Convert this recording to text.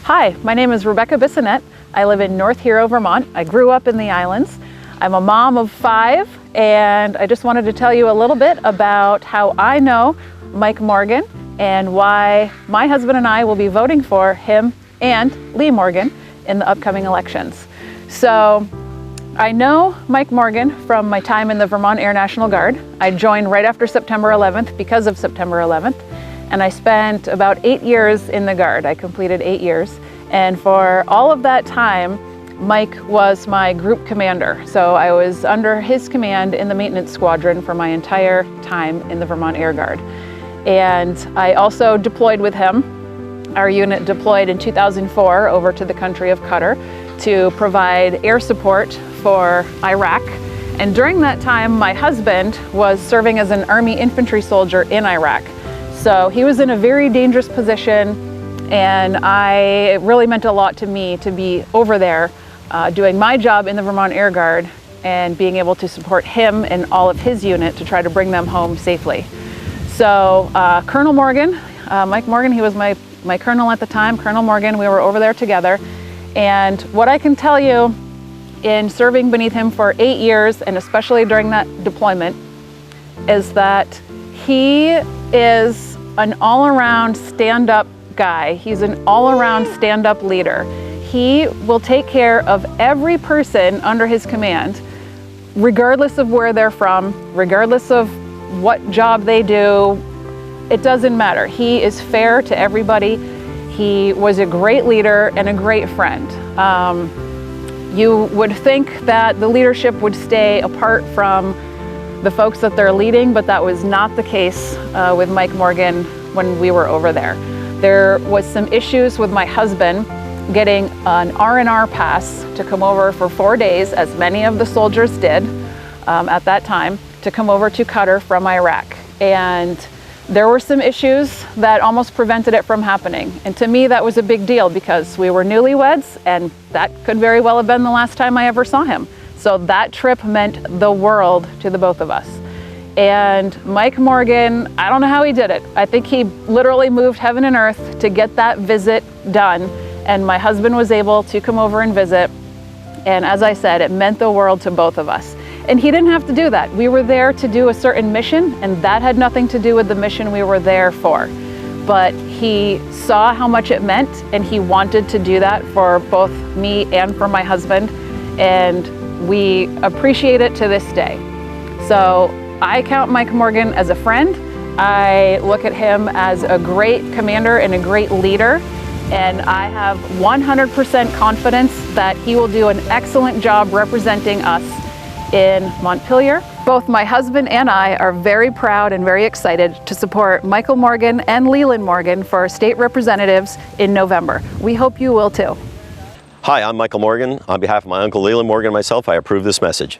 Hi, my name is Rebecca Bissonette. I live in North Hero, Vermont. I grew up in the islands. I'm a mom of 5, and I just wanted to tell you a little bit about how I know Mike Morgan and why my husband and I will be voting for him and Lee Morgan in the upcoming elections. So I know Mike Morgan from my time in the Vermont Air National Guard. I joined right after September 11th because of September 11th. And I spent about 8 years in the Guard. I completed 8 years. And for all of that time, Mike was my group commander. So I was under his command in the maintenance squadron for my entire time in the Vermont Air Guard. And I also deployed with him. Our unit deployed in 2004 over to the country of Qatar to provide air support for Iraq. And during that time, my husband was serving as an Army infantry soldier in Iraq. So he was in a very dangerous position, and it really meant a lot to me to be over there doing my job in the Vermont Air Guard and being able to support him and all of his unit to try to bring them home safely. So Colonel Morgan, Mike Morgan, he was my colonel at the time, Colonel Morgan, we were over there together. And what I can tell you in serving beneath him for 8 years, and especially during that deployment, is that he is an all-around stand-up guy. He's an all-around stand-up leader. He will take care of every person under his command, regardless of where they're from, regardless of what job they do. It doesn't matter. He is fair to everybody. He was a great leader and a great friend. You would think that the leadership would stay apart from the folks that they're leading, but that was not the case with Mike Morgan when we were over there. There was some issues with my husband getting an R&R pass to come over for 4 days, as many of the soldiers did at that time, to come over to Qatar from Iraq. And there were some issues that almost prevented it from happening. And to me, that was a big deal because we were newlyweds, and that could very well have been the last time I ever saw him. So that trip meant the world to the both of us. And Mike Morgan, I don't know how he did it. I think he literally moved heaven and earth to get that visit done. And my husband was able to come over and visit. And as I said, it meant the world to both of us. And he didn't have to do that. We were there to do a certain mission, and that had nothing to do with the mission we were there for. But he saw how much it meant, and he wanted to do that for both me and for my husband. And we appreciate it to this day. So I count Mike Morgan as a friend. I look at him as a great commander and a great leader. And I have 100% confidence that he will do an excellent job representing us in Montpelier. Both my husband and I are very proud and very excited to support Michael Morgan and Leland Morgan for state representatives in November. We hope you will too. Hi, I'm Michael Morgan. On behalf of my uncle Leland Morgan and myself, I approve this message.